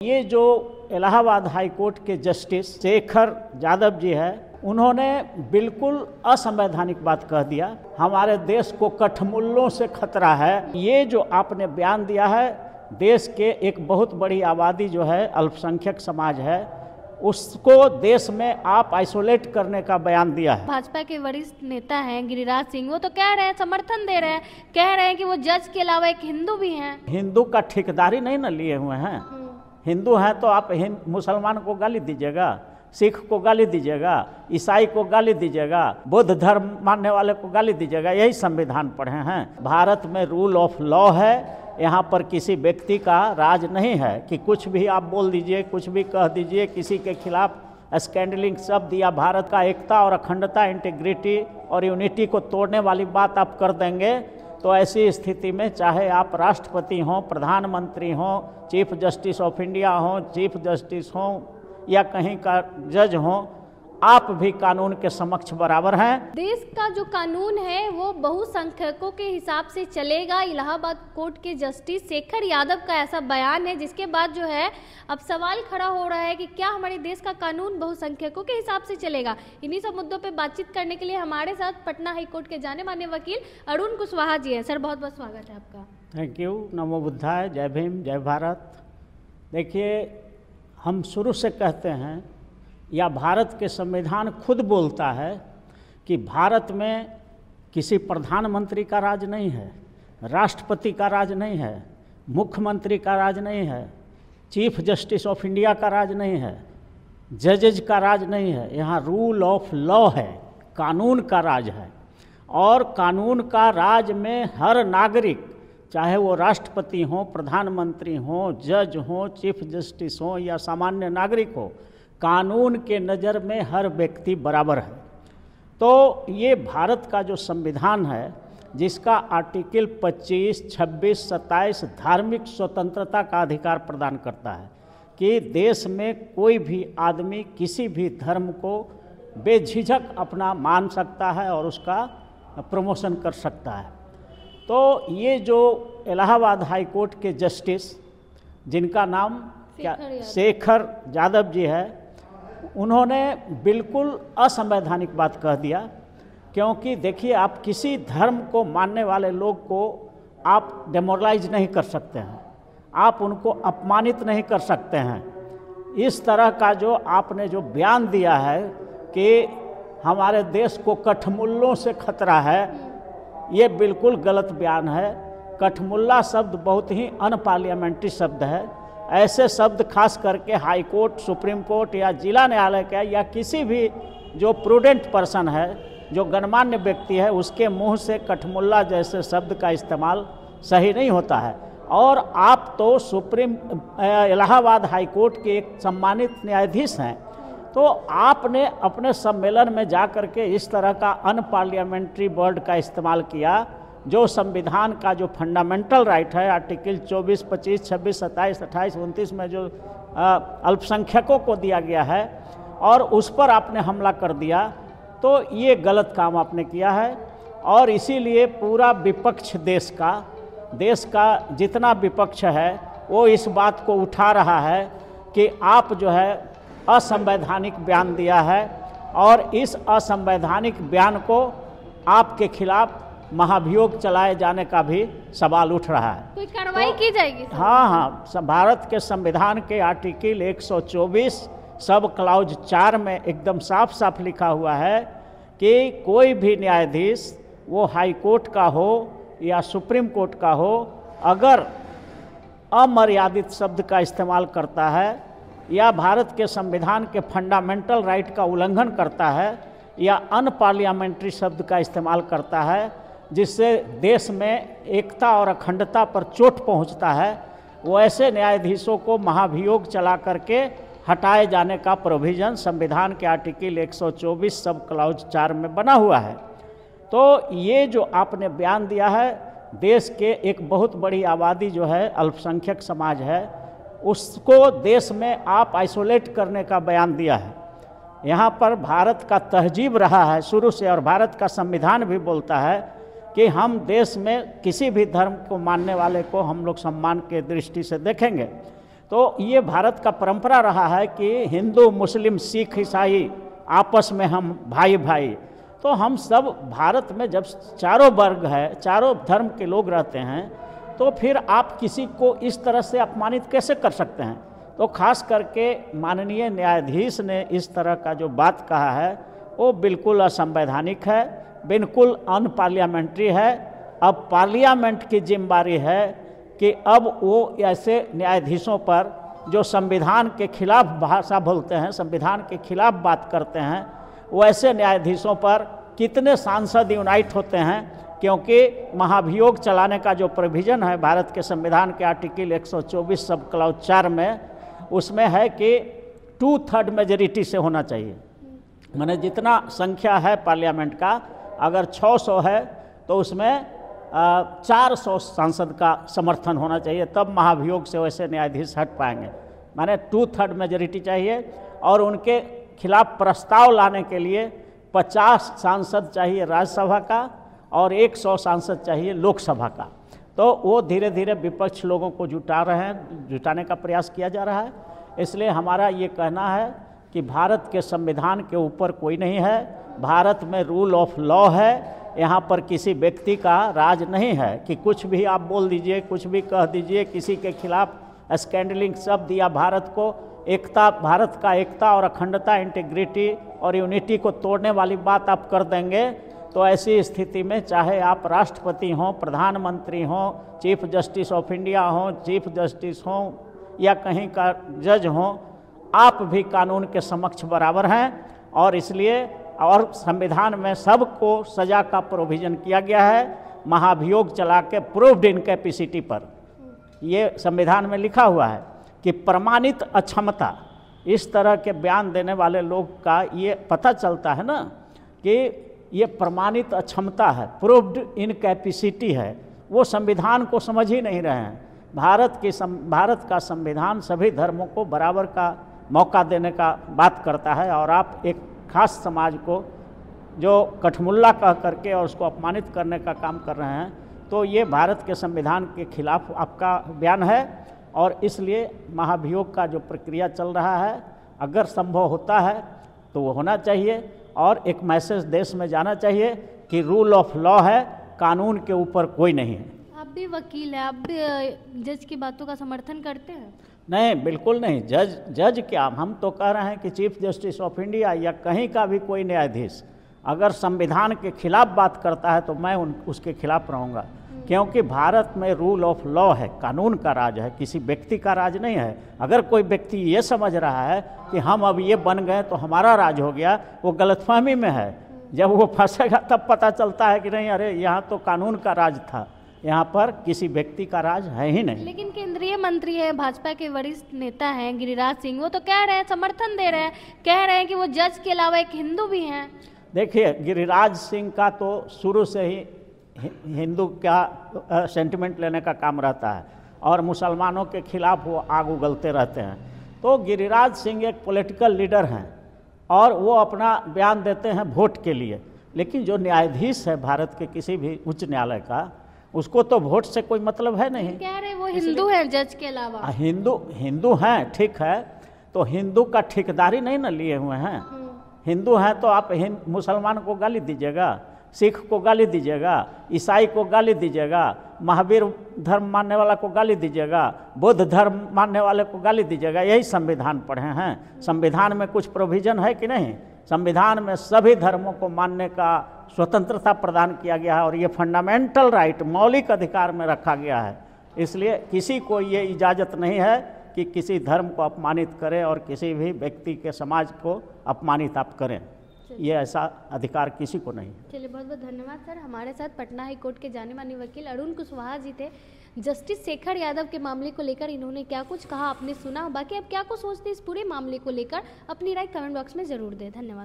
ये जो Allahabad high court के जस्टिस शेखर यादव जी है, उन्होंने बिल्कुल असंवैधानिक बात कह दिया। हमारे देश को कठमुल्लों से खतरा है। ये जो आपने बयान दिया है, देश के एक बहुत बड़ी आबादी जो है अल्पसंख्यक समाज है, उसको देश में आप आइसोलेट करने का बयान दिया है। भाजपा के वरिष्ठ नेता हैं गिरिराज सिंह, वो तो कह रहे हैं, समर्थन दे रहे हैं, कह रहे हैं कि वो जज के अलावा एक हिंदू भी हैं। हिंदू का ठेकेदारी नहीं न लिए हुए हैं। हिंदू हैं तो आप मुसलमान को गाली दीजिएगा, सिख को गाली दीजिएगा, ईसाई को गाली दीजिएगा, बुद्ध धर्म मानने वाले को गाली दीजिएगा। यही संविधान पढ़े हैं। भारत में रूल ऑफ लॉ है। यहाँ पर किसी व्यक्ति का राज नहीं है कि कुछ भी आप बोल दीजिए, कुछ भी कह दीजिए, किसी के खिलाफ स्कैंडलिंग शब्द या भारत का एकता और अखंडता, इंटीग्रिटी और यूनिटी को तोड़ने वाली बात आप कर देंगे तो ऐसी स्थिति में चाहे आप राष्ट्रपति हों, प्रधानमंत्री हों, चीफ जस्टिस ऑफ इंडिया हों, चीफ जस्टिस हों या कहीं का जज हों, आप भी कानून के समक्ष बराबर हैं। देश का जो कानून है वो बहुसंख्यकों के हिसाब से चलेगा। इलाहाबाद कोर्ट के जस्टिस शेखर यादव का ऐसा बयान है, जिसके बाद जो है अब सवाल खड़ा हो रहा है कि क्या हमारे देश का कानून बहुसंख्यकों के हिसाब से चलेगा। इन्हीं सब मुद्दों पे बातचीत करने के लिए हमारे साथ पटना हाई कोर्ट के जाने माने वकील अरुण कुशवाहा जी है। सर, बहुत बहुत स्वागत है आपका। Thank you. नमो बुद्धाय, जय भीम, जय भारत। देखिए, हम शुरू से कहते हैं या भारत के संविधान खुद बोलता है कि भारत में किसी प्रधानमंत्री का राज नहीं है, राष्ट्रपति का राज नहीं है, मुख्यमंत्री का राज नहीं है, चीफ जस्टिस ऑफ इंडिया का राज नहीं है, जजेज का राज नहीं है। यहाँ रूल ऑफ लॉ है, कानून का राज है। और कानून का राज में हर नागरिक, चाहे वो राष्ट्रपति हो, प्रधानमंत्री हो, जज हो, चीफ जस्टिस हो या सामान्य नागरिक हो, कानून के नज़र में हर व्यक्ति बराबर है। तो ये भारत का जो संविधान है, जिसका आर्टिकल 25, 26, 27 धार्मिक स्वतंत्रता का अधिकार प्रदान करता है कि देश में कोई भी आदमी किसी भी धर्म को बेझिझक अपना मान सकता है और उसका प्रमोशन कर सकता है। तो ये जो इलाहाबाद हाई कोर्ट के जस्टिस, जिनका नाम शेखर यादव जी है, उन्होंने बिल्कुल असंवैधानिक बात कह दिया। क्योंकि देखिए, आप किसी धर्म को मानने वाले लोग को आप डेमोरलाइज नहीं कर सकते हैं, आप उनको अपमानित नहीं कर सकते हैं। इस तरह का जो आपने जो बयान दिया है कि हमारे देश को कठमुल्लों से खतरा है, ये बिल्कुल गलत बयान है। कठमुल्ला शब्द बहुत ही अनपार्लियामेंट्री शब्द है। ऐसे शब्द खास करके हाई कोर्ट, सुप्रीम कोर्ट या जिला न्यायालय का या किसी भी जो प्रूडेंट पर्सन है, जो गणमान्य व्यक्ति है, उसके मुंह से कठमुल्ला जैसे शब्द का इस्तेमाल सही नहीं होता है। और आप तो इलाहाबाद हाई कोर्ट के एक सम्मानित न्यायाधीश हैं, तो आपने अपने सम्मेलन में जा कर के इस तरह का अनपार्लियामेंट्री वर्ड का इस्तेमाल किया, जो संविधान का जो फंडामेंटल राइट है, आर्टिकल 24, 25, 26, 27, 28, 29 में जो अल्पसंख्यकों को दिया गया है, और उस पर आपने हमला कर दिया। तो ये गलत काम आपने किया है। और इसीलिए पूरा विपक्ष देश का जितना विपक्ष है वो इस बात को उठा रहा है कि आप जो है असंवैधानिक बयान दिया है, और इस असंवैधानिक बयान को आपके खिलाफ महाभियोग चलाए जाने का भी सवाल उठ रहा है। कोई कार्रवाई की जाएगी? हाँ, भारत के संविधान के आर्टिकल 124 सब क्लाउज 4 में एकदम साफ साफ लिखा हुआ है कि कोई भी न्यायाधीश, वो हाई कोर्ट का हो या सुप्रीम कोर्ट का हो, अगर अमर्यादित शब्द का इस्तेमाल करता है या भारत के संविधान के फंडामेंटल राइट का उल्लंघन करता है या अनपार्लियामेंट्री शब्द का इस्तेमाल करता है, जिससे देश में एकता और अखंडता पर चोट पहुंचता है, वो ऐसे न्यायाधीशों को महाभियोग चला करके हटाए जाने का प्रोविज़न संविधान के आर्टिकल 124 सब क्लाउज 4 में बना हुआ है। तो ये जो आपने बयान दिया है, देश के एक बहुत बड़ी आबादी जो है अल्पसंख्यक समाज है, उसको देश में आप आइसोलेट करने का बयान दिया है। यहाँ पर भारत का तहजीब रहा है शुरू से, और भारत का संविधान भी बोलता है कि हम देश में किसी भी धर्म को मानने वाले को हम लोग सम्मान के दृष्टि से देखेंगे। तो ये भारत का परंपरा रहा है कि हिंदू मुस्लिम सिख ईसाई आपस में हम भाई भाई। तो हम सब भारत में जब चारों वर्ग है, चारों धर्म के लोग रहते हैं, तो फिर आप किसी को इस तरह से अपमानित कैसे कर सकते हैं। तो खास करके माननीय न्यायाधीश ने इस तरह का जो बात कहा है वो बिल्कुल असंवैधानिक है, बिल्कुल अनपार्लियामेंट्री है। अब पार्लियामेंट की जिम्मेदारी है कि अब वो ऐसे न्यायाधीशों पर जो संविधान के खिलाफ भाषा बोलते हैं, संविधान के खिलाफ बात करते हैं, वैसे न्यायाधीशों पर कितने सांसद यूनाइट होते हैं। क्योंकि महाभियोग चलाने का जो प्रोविज़न है भारत के संविधान के आर्टिकल 124 सब क्लॉज 4 में, उसमें है कि 2/3 मेजॉरिटी से होना चाहिए। माने जितना संख्या है पार्लियामेंट का, अगर 600 है तो उसमें 400 सांसद का समर्थन होना चाहिए, तब महाभियोग से वैसे न्यायाधीश हट पाएंगे। माने 2/3 मेजॉरिटी चाहिए। और उनके खिलाफ प्रस्ताव लाने के लिए 50 सांसद चाहिए राज्यसभा का और 100 सांसद चाहिए लोकसभा का। तो वो धीरे धीरे विपक्ष लोगों को जुटाने का प्रयास किया जा रहा है। इसलिए हमारा ये कहना है कि भारत के संविधान के ऊपर कोई नहीं है, भारत में रूल ऑफ लॉ है। यहाँ पर किसी व्यक्ति का राज नहीं है कि कुछ भी आप बोल दीजिए, कुछ भी कह दीजिए, किसी के खिलाफ स्कैंडलिंग शब्द या भारत को भारत का एकता और अखंडता, इंटीग्रिटी और यूनिटी को तोड़ने वाली बात आप कर देंगे, तो ऐसी स्थिति में चाहे आप राष्ट्रपति हों, प्रधानमंत्री हों, चीफ जस्टिस ऑफ इंडिया हों, चीफ जस्टिस हों या कहीं का जज हों, आप भी कानून के समक्ष बराबर हैं। और इसलिए और संविधान में सबको सजा का प्रोविज़न किया गया है। महाभियोग चला के प्रूव्ड इनकैपेसिटी पर ये संविधान में लिखा हुआ है कि प्रमाणित अक्षमता, इस तरह के बयान देने वाले लोग का ये पता चलता है ना कि ये प्रमाणित अक्षमता है, प्रूव्ड इनकैपेसिटी है। वो संविधान को समझ ही नहीं रहे हैं। भारत का संविधान सभी धर्मों को बराबर का मौका देने का बात करता है। और आप एक खास समाज को जो कठमुल्ला कह करके और उसको अपमानित करने का काम कर रहे हैं, तो ये भारत के संविधान के खिलाफ आपका बयान है। और इसलिए महाभियोग का जो प्रक्रिया चल रहा है, अगर संभव होता है तो वो होना चाहिए और एक मैसेज देश में जाना चाहिए कि रूल ऑफ लॉ है, कानून के ऊपर कोई नहीं है। आप भी वकील हैं, आप भी जज की बातों का समर्थन करते हैं? नहीं, बिल्कुल नहीं। जज क्या, हम तो कह रहे हैं कि चीफ जस्टिस ऑफ इंडिया या कहीं का भी कोई न्यायाधीश अगर संविधान के खिलाफ बात करता है तो मैं उसके खिलाफ रहूँगा। क्योंकि भारत में रूल ऑफ लॉ है, कानून का राज है, किसी व्यक्ति का राज नहीं है। अगर कोई व्यक्ति ये समझ रहा है कि हम अब ये बन गए तो हमारा राज हो गया, वो गलतफहमी में है। जब वो फंसेगा तब पता चलता है कि नहीं, अरे यहाँ तो कानून का राज था, यहाँ पर किसी व्यक्ति का राज है ही नहीं। लेकिन केंद्रीय मंत्री है, भाजपा के वरिष्ठ नेता हैं गिरिराज सिंह, वो तो कह रहे हैं, समर्थन दे रहे हैं, कह रहे हैं कि वो जज के अलावा एक हिंदू भी हैं। देखिए, गिरिराज सिंह का तो शुरू से ही हिंदू का सेंटिमेंट लेने का काम रहता है और मुसलमानों के खिलाफ वो आग उगलते रहते हैं। तो गिरिराज सिंह एक पॉलिटिकल लीडर हैं और वो अपना बयान देते हैं वोट के लिए। लेकिन जो न्यायाधीश है भारत के किसी भी उच्च न्यायालय का, उसको तो वोट से कोई मतलब है नहीं। कह रहे वो हिंदू हैं जज के अलावा। हिंदू हैं, ठीक है, तो हिंदू का ठेकेदारी नहीं ना लिए हुए हैं। हिंदू हैं तो आप मुसलमान को गाली दीजिएगा, सिख को गाली दीजिएगा, ईसाई को गाली दीजिएगा, महावीर धर्म मानने वाला को गाली दीजिएगा, बुद्ध धर्म मानने वाले को गाली दीजिएगा। यही संविधान पढ़े हैं। संविधान में कुछ प्रोविज़न है कि नहीं? संविधान में सभी धर्मों को मानने का स्वतंत्रता प्रदान किया गया है और ये फंडामेंटल राइट, मौलिक अधिकार में रखा गया है। इसलिए किसी को ये इजाज़त नहीं है कि किसी धर्म को अपमानित करें और किसी भी व्यक्ति के समाज को अपमानित आप करें। ये ऐसा अधिकार किसी को नहीं। चलिए, बहुत बहुत धन्यवाद सर। हमारे साथ पटना हाई कोर्ट के जाने माने वकील अरुण कुशवाहा जी थे। जस्टिस शेखर यादव के मामले को लेकर इन्होंने क्या कुछ कहा आपने सुना। बाकी आप क्या कुछ सोचते हैं इस पूरे मामले को लेकर, अपनी राय कमेंट बॉक्स में ज़रूर दें। धन्यवाद।